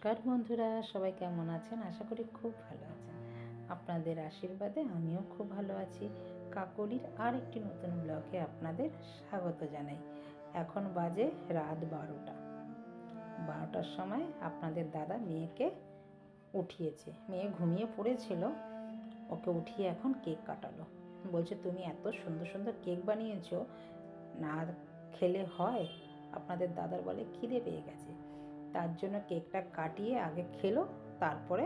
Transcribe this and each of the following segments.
নমস্কার বন্ধুরা, সবাই কেমন আছেন? আশা করি খুব ভালো আছেন। আপনাদের আশীর্বাদে আমিও খুব ভালো আছি। কাকলির আর একটি নতুন ব্লগে আপনাদের স্বাগত জানাই। এখন বাজে রাত 12টার সময় আপনাদের দাদা মেয়েকে উঠিয়েছে। মেয়ে ঘুমিয়ে পড়েছিল, ওকে উঠিয়ে এখন কেক কাটালো। বলছে, তুমি এত সুন্দর সুন্দর কেক বানিয়েছো, না খেলে হয়? আপনাদের দাদার বলে খিদে পেয়ে গেছে, তার জন্য কেকটা কাটিয়ে আগে খেলো, তারপরে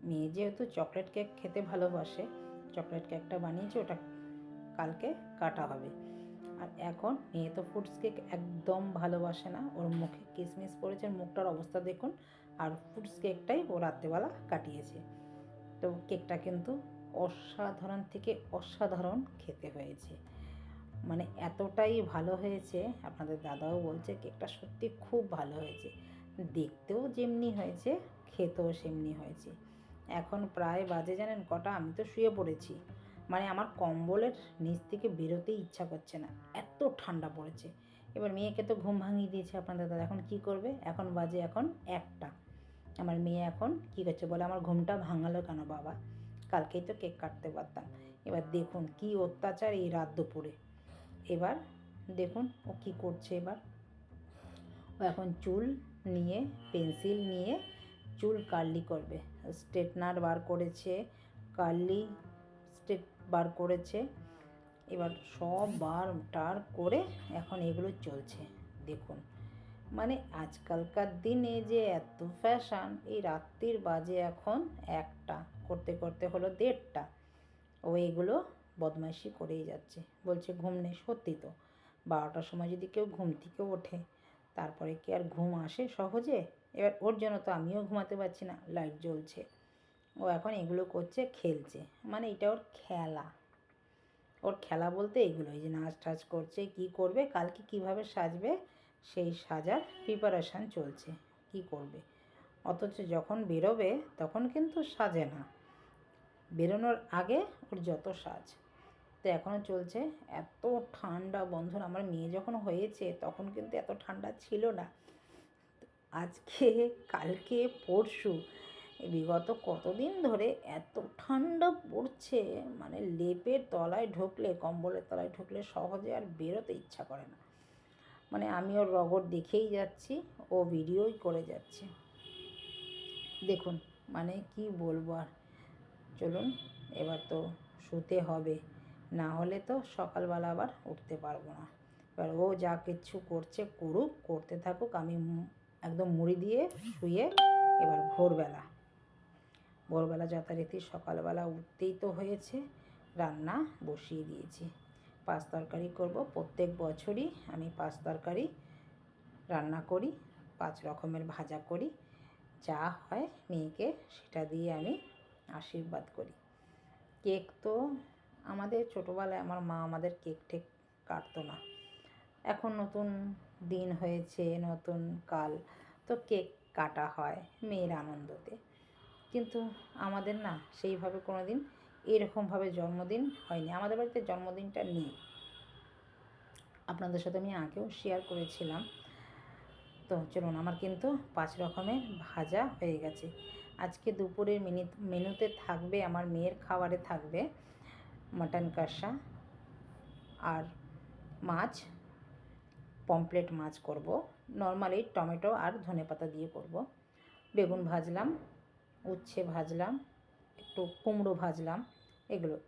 মেয়ে যেহেতু চকলেট কেক খেতে ভালোবাসে, চকলেট কেকটা বানিয়েছে, ওটা কালকে কাটা হবে। আর এখন মেয়ে তো ফ্রুটস কেক একদম ভালোবাসে না, ওর মুখে কিসমিস পড়েছে, মুখটার অবস্থা দেখুন। আর ফ্রুটস কেকটাই ও রাত্রেবেলা কাটিয়েছে। তো কেকটা কিন্তু অসাধারণ থেকে অসাধারণ খেতে হয়েছে, মানে এতটাই ভালো হয়েছে। আপনাদের দাদাও বলছে কেকটা সত্যি খুব ভালো হয়েছে, দেখতেও যেমনি হয়েছে খেতেও সেমনি হয়েছে। এখন প্রায় বাজে জানেন কটা? আমি তো শুয়ে পড়েছি, মানে আমার কম্বলের নিচ থেকে বেরোতেই ইচ্ছা করছে না, এত ঠান্ডা পড়েছে। এবার মেয়েকে তো ঘুম ভাঙিয়ে দিয়েছে আপনাদের দাদা, এখন কি করবে? এখন বাজে 1টা। আমার মেয়ে এখন কী করছে বলে, আমার ঘুমটা ভাঙালো কেন বাবা, কালকেই তো কেক কাটতে পারতাম। এবার দেখুন কি অত্যাচার এই রাত দুপুরে। এবার দেখুন ও কী করছে। এবার ও এখন চুল নিয়ে, পেন্সিল নিয়ে চুল কার্লি করবে। স্ট্রেটনার বার করেছে, কার্লি স্ট্রেট বার করেছে। এবার সব বার টার করে এখন এগুলো চলছে দেখুন। মানে আজকালকার দিনে যে এত ফ্যাশন, এই রাত্রির বাজে এখন 1টা, করতে করতে হলো 1:30। ও এগুলো বদমাইশি করেই যাচ্ছে, বলছে ঘুম নেই। সত্যি তো, 12টার সময় যদি কেউ ঘুম থেকে ওঠে, তারপরে কি আর ঘুম আসে সহজে? এবার ওর জন্য তো আমিও ঘুমাতে পারছি না, লাইট জ্বলছে। ও এখন এগুলো করছে, খেলছে, মানে এটা ওর খেলা। ওর খেলা বলতে এগুলোই, যে নাচ টাচ করছে, কি করবে, কালকে কিভাবে সাজবে সেই সাজার প্রিপারেশান চলছে, কি করবে। অথচ যখন বেরোবে তখন কিন্তু সাজে না, বেরোনোর আগে ওর যত সাজ। তো এখনও চলছে। এত ঠান্ডা বন্ধুরা, আমার মেয়ে যখন হয়েছে তখন কিন্তু এত ঠান্ডা ছিল না। আজকে, কালকে, পরশু, বিগত কতদিন ধরে এত ঠান্ডা পড়ছে, মানে লেপের তলায় ঢুকলে, কম্বলের তলায় ঢুকলে সহজে আর বেরোতে ইচ্ছা করে না। মানে আমি ওর রগর দেখেই যাচ্ছি, ও ভিডিওই করে যাচ্ছে দেখুন। মানে কি বলবো আর। চলুন, এবার তো শুতে হবে, না হলে তো সকালবেলা আবার উঠতে পারবো না। এবার ও যা কিছু করছে করুক, করতে থাকুক, আমি একদম মুড়ি দিয়ে শুয়ে এবার ভোরবেলা যথারীতি সকালবেলা উঠতেই তো হয়েছে, রান্না বসিয়ে দিয়েছি। 5 তরকারি করব। প্রত্যেক বছরই আমি 5 তরকারি রান্না করি, 5 রকমের ভাজা করি। যা হয় মেয়েকে সেটা দিয়ে আমি আশীর্বাদ করি। কেক তো আমাদের ছোটোবেলায় আমার মা আমাদের কেক টেক কাটতো না। এখন নতুন দিন হয়েছে, নতুন কাল, তো কেক কাটা হয় মেয়ের আনন্দতে। কিন্তু আমাদের না সেইভাবে কোনো দিন এরকমভাবে জন্মদিন হয়নি, আমাদের বাড়িতে জন্মদিনটা নেই। আপনাদের সাথে আমি আগেও শেয়ার করেছিলাম। তো চলুন, আমার কিন্তু 5 রকমের ভাজা হয়ে গেছে। আজকে দুপুরের মেনুতে থাকবে, আমার মেয়ের খাবারে থাকবে মাটন কষা আর মাছ, পমফ্রেট মাছ করব। নর্মালি টমেটো আর ধনেপাতা দিয়ে করব। বেগুন ভাজলাম, উচ্ছে ভাজলাম, একটু কুমড়ো ভাজলাম।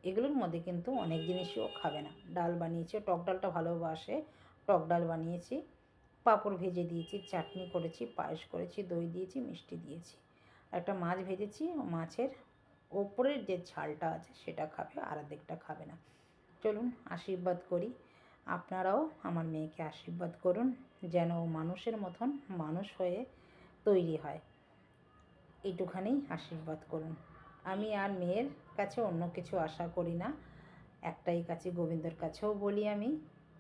এগুলোর মধ্যে কিন্তু অনেক জিনিসও খাবে না। ডাল বানিয়েছি, টক ডালটা ভালোবাসে, টক ডাল বানিয়েছি, পাঁপড় ভেজে দিয়েছি, চাটনি করেছি, পায়েস করেছি, দই দিয়েছি, মিষ্টি দিয়েছি। আর একটা মাছ ভেজেছি, মাছের ওপরের যে ঝালটা আছে সেটা খাবে, আর অর্ধেকটা খাবে না। চলুন আশীর্বাদ করি। আপনারাও আমার মেয়েকে আশীর্বাদ করুন, যেন ও মানুষের মতন মানুষ হয়ে তৈরি হয়। এইটুখানেই আশীর্বাদ করুন। আমি আর মেয়ের কাছে অন্য কিছু আশা করি না, একটাই কাছে, গোবিন্দর কাছেও বলি আমি,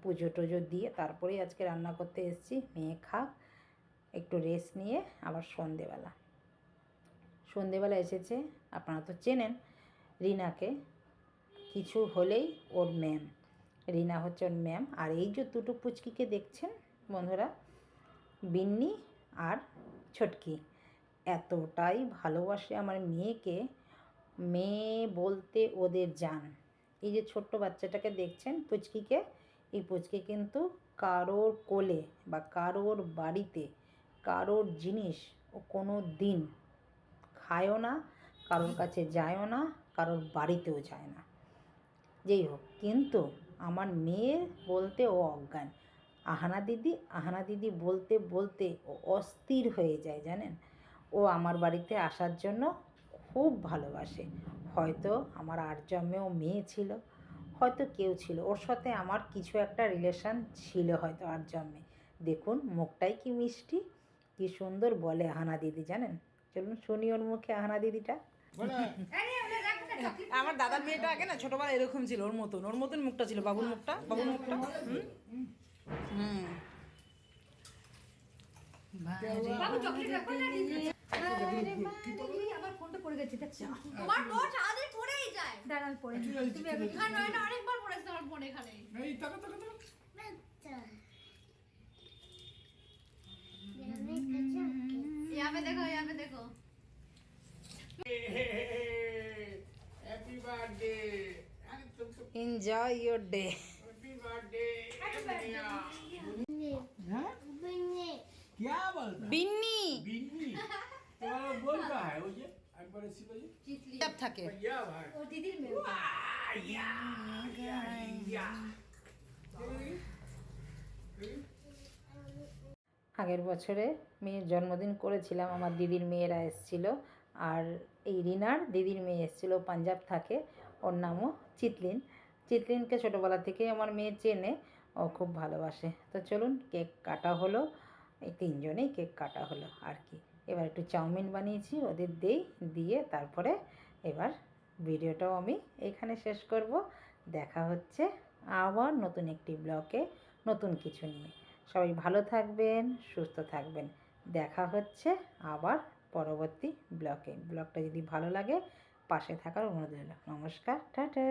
পুজো টুজো দিয়ে তারপরেই আজকে রান্না করতে এসেছি। মেয়ে খাক, একটু রেস্ট নিয়ে আবার সন্ধেবেলা এসেছে। আপনারা তো চেনেন রিনাকে, কিছু হলেই ওর ম্যাম, রিনা হচ্ছে ওর ম্যাম। আর এই যে দুটো পুচকিকে দেখছেন বন্ধুরা, বিন্নি আর ছটকি, এতটাই ভালোবাসে আমার মেয়েকে, মেয়ে বলতে ওদের জান। এই যে ছোট্ট বাচ্চাটাকে দেখছেন পুচকিকে, এই পুচকি কিন্তু কারোর কোলে বা কারোর বাড়িতে কারোর জিনিস ও কোনো দিন খায়ও না, কারোর কাছে যায়ও না, কারোর বাড়িতেও যায় না। যেই হোক, কিন্তু আমার মেয়ে বলতে ও অজ্ঞান। আহানা দিদি বলতে বলতে ও অস্থির হয়ে যায় জানেন। ও আমার বাড়িতে আসার জন্য খুব ভালোবাসে। হয়তো আমার আর জন্মেও মেয়ে ছিল, হয়তো কেউ ছিল, ওর সাথে আমার কিছু একটা রিলেশান ছিল হয়তো আর জন্মে। দেখুন মুখটাই কি মিষ্টি, কি সুন্দর বলে আহানা দিদি জানেন। চলুন শুনি ওর মুখে আহানা দিদিটা। আমার দাদার মেয়েটা আগে না ছোটবেলা এরকম ছিল, ওর মতন মুখটা ছিল, বাবুর মুখটা। হুম বাবু চকলেট রাখো না আবার ফোনটা পড়ে গেছে দেখছো তোমার নোট আদে পড়েই যায় দাঁড়ান পড়ে তুমি এখানে না অনেকবার পড়েছ তোমার ফোন এখানে এই টাকা यहाँ पे देखो happy birthday enjoy your day. Happy birthday क्या बोलता है बिन्नी बिन्नी तुम्हारा बोलता है वो ये एक बार ऐसी बजे चितली जब थके भैया भाई ओ दीदी मेरे या या আগের বছরে মেয়ের জন্মদিন করেছিলাম, আমার দিদির মেয়েরা এসেছিলো। আর এই রিনার দিদির মেয়ে এসেছিলো, পাঞ্জাব থাকে, ওর নামও চিতলিন। চিতলিনকে ছোটোবেলা থেকেই আমার মেয়ে চেনে, ও খুব ভালোবাসে। তো চলুন কেক কাটা হলো, এই তিনজনেই কেক কাটা হলো আর কি। এবার একটু চাউমিন বানিয়েছি ওদের দিয়ে তারপরে এবার ভিডিওটাও আমি এখানে শেষ করব। দেখা হচ্ছে আবার নতুন একটি ব্লগে নতুন কিছু নিয়ে। সবাই ভালো থাকবেন, সুস্থ থাকবেন। দেখা হচ্ছে আবার পরবর্তী ব্লগে। ব্লগটা যদি ভালো লাগে পাশে থাকার অনুরোধ রইল। নমস্কার, টাটা।